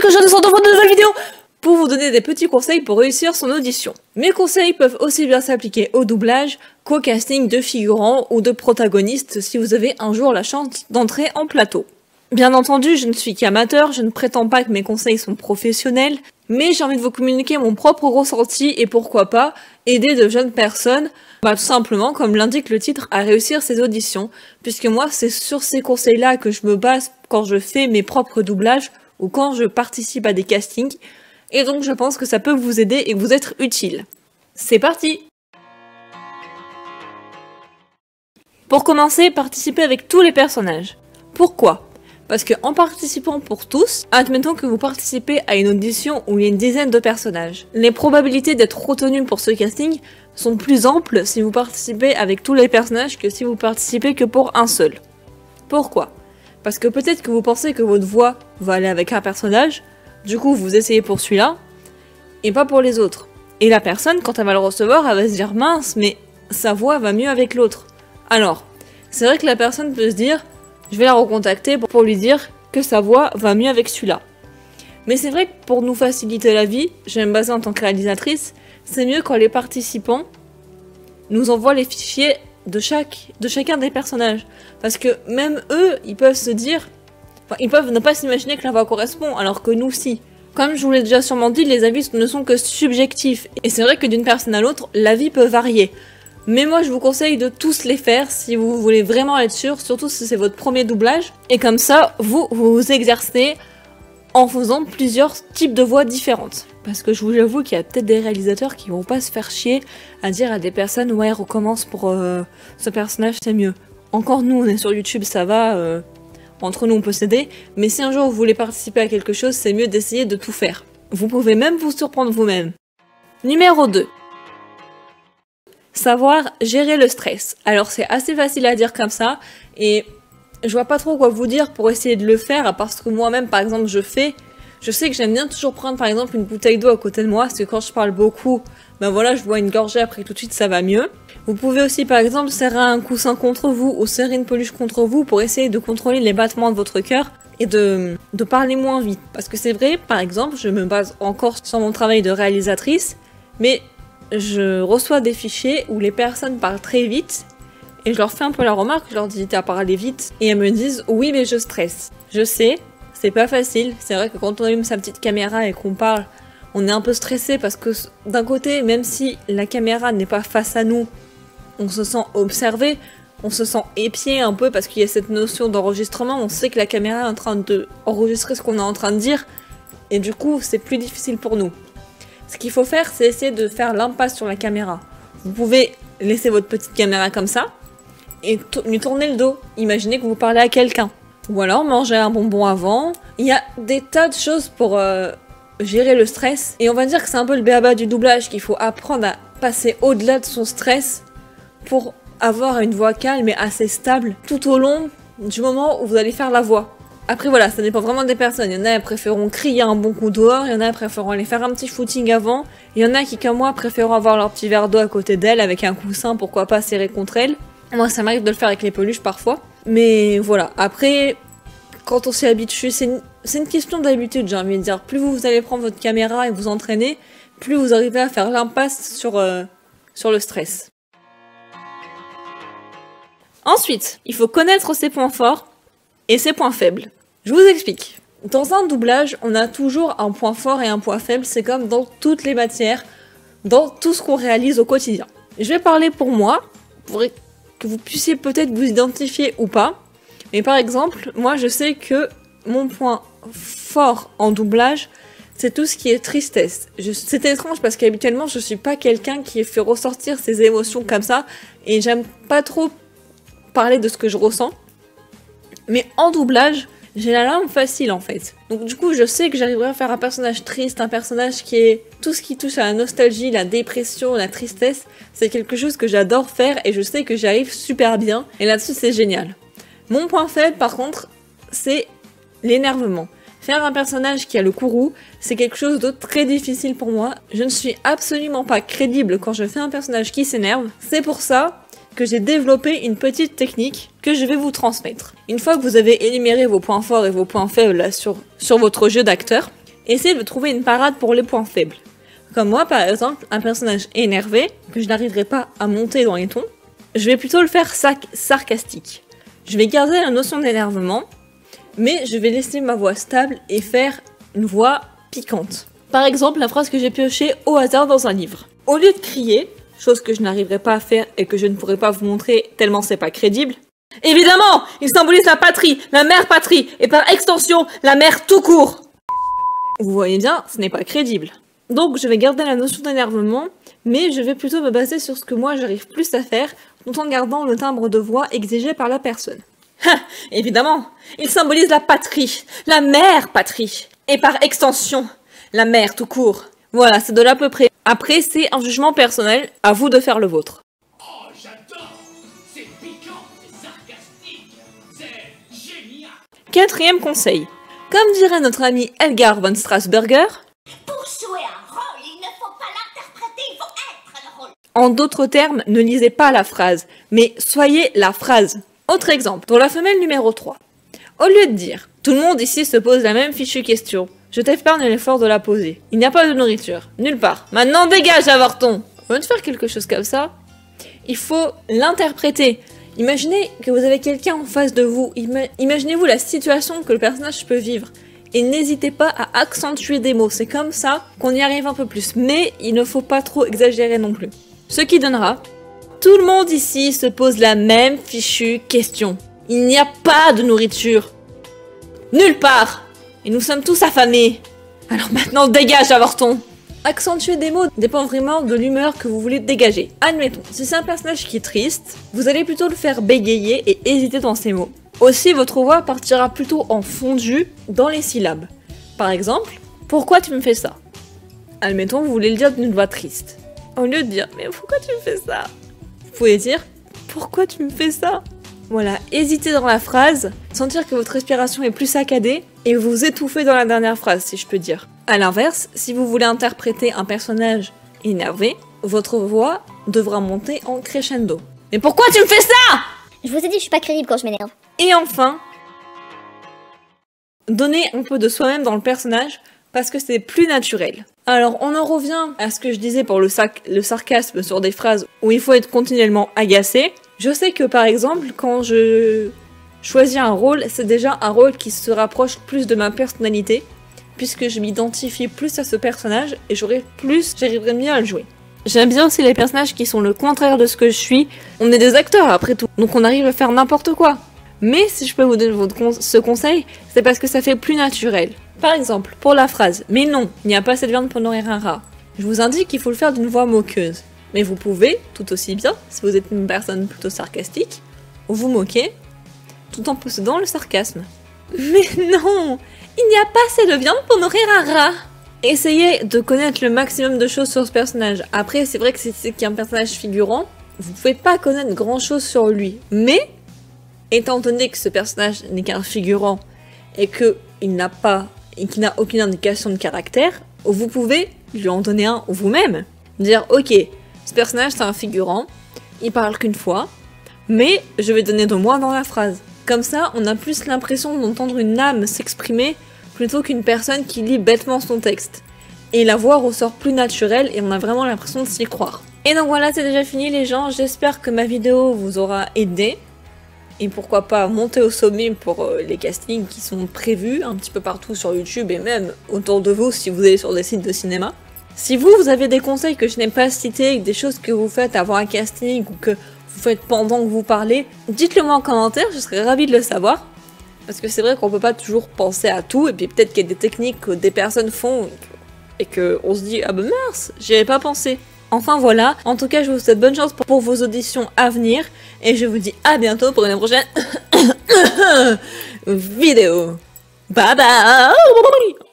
que je descends dans votre nouvelle vidéo pour vous donner des petits conseils pour réussir son audition. Mes conseils peuvent aussi bien s'appliquer au doublage qu'au casting de figurants ou de protagonistes si vous avez un jour la chance d'entrer en plateau. Bien entendu, je ne suis qu'amateur, je ne prétends pas que mes conseils sont professionnels, mais j'ai envie de vous communiquer mon propre ressenti et pourquoi pas aider de jeunes personnes, tout simplement, comme l'indique le titre, à réussir ses auditions, puisque moi c'est sur ces conseils-là que je me base quand je fais mes propres doublages ou quand je participe à des castings, et donc je pense que ça peut vous aider et vous être utile. C'est parti! Pour commencer, participez avec tous les personnages. Pourquoi ? Parce que en participant pour tous, admettons que vous participez à une audition où il y a une dizaine de personnages. Les probabilités d'être retenu pour ce casting sont plus amples si vous participez avec tous les personnages que si vous participez que pour un seul. Pourquoi ? Parce que peut-être que vous pensez que votre voix va aller avec un personnage, du coup vous essayez pour celui-là, et pas pour les autres. Et la personne, quand elle va le recevoir, elle va se dire « mince, mais sa voix va mieux avec l'autre ». Alors, c'est vrai que la personne peut se dire « je vais la recontacter pour lui dire que sa voix va mieux avec celui-là ». Mais c'est vrai que pour nous faciliter la vie, je vais me baser en tant que réalisatrice, c'est mieux quand les participants nous envoient les fichiers de chacun des personnages. Parce que même eux, ils peuvent se dire... ils peuvent ne pas s'imaginer que la voix correspond, alors que nous, si. Comme je vous l'ai déjà sûrement dit, les avis ne sont que subjectifs. Et c'est vrai que d'une personne à l'autre, l'avis peut varier. Mais moi, je vous conseille de tous les faire si vous voulez vraiment être sûr, surtout si c'est votre premier doublage. Et comme ça, vous vous exercez en faisant plusieurs types de voix différentes. Parce que je vous avoue qu'il y a peut-être des réalisateurs qui vont pas se faire chier à dire à des personnes « ouais, recommence pour ce personnage, c'est mieux ». Encore nous, on est sur YouTube, ça va, entre nous on peut s'aider. Mais si un jour vous voulez participer à quelque chose, c'est mieux d'essayer de tout faire. Vous pouvez même vous surprendre vous-même. Numéro 2. Savoir gérer le stress. Alors c'est assez facile à dire comme ça, et je vois pas trop quoi vous dire pour essayer de le faire, parce que moi-même par exemple je sais que j'aime bien toujours prendre par exemple une bouteille d'eau à côté de moi, parce que quand je parle beaucoup, ben voilà, je bois une gorgée, après tout de suite ça va mieux. Vous pouvez aussi par exemple serrer un coussin contre vous, ou serrer une peluche contre vous pour essayer de contrôler les battements de votre cœur, et de parler moins vite. Parce que c'est vrai, par exemple, je me base encore sur mon travail de réalisatrice, mais je reçois des fichiers où les personnes parlent très vite et je leur fais un peu la remarque, je leur dis t'as parlé vite et elles me disent oui mais je stresse. Je sais, c'est pas facile, c'est vrai que quand on allume sa petite caméra et qu'on parle, on est un peu stressé parce que d'un côté, même si la caméra n'est pas face à nous, on se sent observé, on se sent épié un peu parce qu'il y a cette notion d'enregistrement, on sait que la caméra est en train d'enregistrer ce qu'on est en train de dire et du coup c'est plus difficile pour nous. Ce qu'il faut faire, c'est essayer de faire l'impasse sur la caméra. Vous pouvez laisser votre petite caméra comme ça et lui tourner le dos. Imaginez que vous parlez à quelqu'un. Ou alors manger un bonbon avant. Il y a des tas de choses pour gérer le stress. Et on va dire que c'est un peu le b.a.-ba du doublage, qu'il faut apprendre à passer au-delà de son stress pour avoir une voix calme et assez stable tout au long du moment où vous allez faire la voix. Après voilà, ça dépend vraiment des personnes. Il y en a qui préféreront crier un bon coup dehors, il y en a qui préféreront aller faire un petit footing avant, il y en a qui, comme moi, préfèrent avoir leur petit verre d'eau à côté d'elle avec un coussin, pourquoi pas serré contre elle. Moi, ça m'arrive de le faire avec les peluches parfois. Mais voilà, après, quand on s'y habitue, c'est une question d'habitude, j'ai envie de dire. Plus vous allez prendre votre caméra et vous entraîner, plus vous arrivez à faire l'impasse sur le stress. Ensuite, il faut connaître ses points forts et ses points faibles. Je vous explique. Dans un doublage, on a toujours un point fort et un point faible, c'est comme dans toutes les matières, dans tout ce qu'on réalise au quotidien. Je vais parler pour moi, pour que vous puissiez peut-être vous identifier ou pas. Mais par exemple, moi je sais que mon point fort en doublage, c'est tout ce qui est tristesse. C'est étrange parce qu'habituellement je suis pas quelqu'un qui fait ressortir ses émotions comme ça, et j'aime pas trop parler de ce que je ressens. Mais en doublage, j'ai la langue facile en fait. Donc du coup, je sais que j'arriverai à faire un personnage triste, un personnage qui est... Tout ce qui touche à la nostalgie, la dépression, la tristesse, c'est quelque chose que j'adore faire et je sais que j'y arrive super bien. Et là-dessus, c'est génial. Mon point faible, par contre, c'est l'énervement. Faire un personnage qui a le courroux, c'est quelque chose de très difficile pour moi. Je ne suis absolument pas crédible quand je fais un personnage qui s'énerve. C'est pour ça que j'ai développé une petite technique que je vais vous transmettre. Une fois que vous avez énuméré vos points forts et vos points faibles là, sur votre jeu d'acteur, essayez de trouver une parade pour les points faibles. Comme moi, par exemple, un personnage énervé, que je n'arriverai pas à monter dans les tons, je vais plutôt le faire sarcastique. Je vais garder la notion d'énervement, mais je vais laisser ma voix stable et faire une voix piquante. Par exemple, la phrase que j'ai piochée au hasard dans un livre. Au lieu de crier, chose que je n'arriverai pas à faire et que je ne pourrai pas vous montrer tellement c'est pas crédible. Évidemment, il symbolise la patrie, la mère patrie, et par extension, la mère tout court. Vous voyez bien, ce n'est pas crédible. Donc je vais garder la notion d'énervement, mais je vais plutôt me baser sur ce que moi j'arrive plus à faire, tout en gardant le timbre de voix exigé par la personne. Évidemment, il symbolise la patrie, la mère patrie, et par extension, la mère tout court. Voilà, c'est de là à peu près. Après, c'est un jugement personnel, à vous de faire le vôtre. Oh, j'adore! C'est piquant, c'est sarcastique, c'est génial! 4e conseil. Comme dirait notre ami Edgar von Strasberger, pour jouer un rôle, il ne faut pas l'interpréter, il faut être le rôle. En d'autres termes, ne lisez pas la phrase, mais soyez la phrase. Autre exemple, pour la femelle numéro 3. Au lieu de dire « Tout le monde ici se pose la même fichue question. Je t'épargne l'effort de la poser. Il n'y a pas de nourriture. Nulle part. Maintenant dégage, avorton !» Au lieu de faire quelque chose comme ça, il faut l'interpréter. Imaginez que vous avez quelqu'un en face de vous. Imaginez-vous la situation que le personnage peut vivre. Et n'hésitez pas à accentuer des mots. C'est comme ça qu'on y arrive un peu plus. Mais il ne faut pas trop exagérer non plus. Ce qui donnera: tout le monde ici se pose la même fichue question. Il n'y a pas de nourriture. Nulle part. Et nous sommes tous affamés. Alors maintenant dégage, avorton. Accentuer des mots dépend vraiment de l'humeur que vous voulez dégager. Admettons, si c'est un personnage qui est triste, vous allez plutôt le faire bégayer et hésiter dans ses mots. Aussi, votre voix partira plutôt en fondu dans les syllabes. Par exemple, pourquoi tu me fais ça? Admettons, vous voulez le dire d'une voix triste. Au lieu de dire, mais pourquoi tu me fais ça? Vous pouvez dire, pourquoi tu me fais ça? Voilà, hésitez dans la phrase, sentir que votre respiration est plus saccadée et vous étouffez dans la dernière phrase, si je peux dire. A l'inverse, si vous voulez interpréter un personnage énervé, votre voix devra monter en crescendo. Mais pourquoi tu me fais ça? Je vous ai dit, je suis pas crédible quand je m'énerve. Et enfin, donnez un peu de soi-même dans le personnage parce que c'est plus naturel. Alors, on en revient à ce que je disais pour le sarcasme sur des phrases où il faut être continuellement agacé. Je sais que par exemple, quand je choisis un rôle, c'est déjà un rôle qui se rapproche plus de ma personnalité, puisque je m'identifie plus à ce personnage et j'arriverai mieux à le jouer. J'aime bien aussi les personnages qui sont le contraire de ce que je suis. On est des acteurs après tout, donc on arrive à faire n'importe quoi. Mais si je peux vous donner ce conseil, c'est parce que ça fait plus naturel. Par exemple, pour la phrase « Mais non, il n'y a pas assez de viande pour nourrir un rat », je vous indique qu'il faut le faire d'une voix moqueuse. Mais vous pouvez, tout aussi bien, si vous êtes une personne plutôt sarcastique, vous moquer, tout en possédant le sarcasme. Mais non, il n'y a pas assez de viande pour nourrir un rat. Essayez de connaître le maximum de choses sur ce personnage. Après, c'est vrai que c'est qu'il y a un personnage figurant, vous pouvez pas connaître grand chose sur lui. Mais, étant donné que ce personnage n'est qu'un figurant et qu'il n'a aucune indication de caractère, vous pouvez lui en donner un vous-même. Dire, ok, ce personnage c'est un figurant, il parle qu'une fois, mais je vais donner de moi dans la phrase. Comme ça, on a plus l'impression d'entendre une âme s'exprimer plutôt qu'une personne qui lit bêtement son texte. Et la voix ressort plus naturelle et on a vraiment l'impression de s'y croire. Et donc voilà, c'est déjà fini les gens, j'espère que ma vidéo vous aura aidé. Et pourquoi pas monter au sommet pour les castings qui sont prévus un petit peu partout sur YouTube et même autour de vous si vous allez sur des sites de cinéma. Si vous avez des conseils que je n'ai pas cités, des choses que vous faites avant un casting ou que vous faites pendant que vous parlez, dites-le moi en commentaire, je serais ravie de le savoir. Parce que c'est vrai qu'on peut pas toujours penser à tout, et puis peut-être qu'il y a des techniques que des personnes font et qu'on se dit « Ah ben mince, j'y avais pas pensé ». Enfin voilà, en tout cas je vous souhaite bonne chance pour vos auditions à venir, et je vous dis à bientôt pour une prochaine vidéo. Bye bye.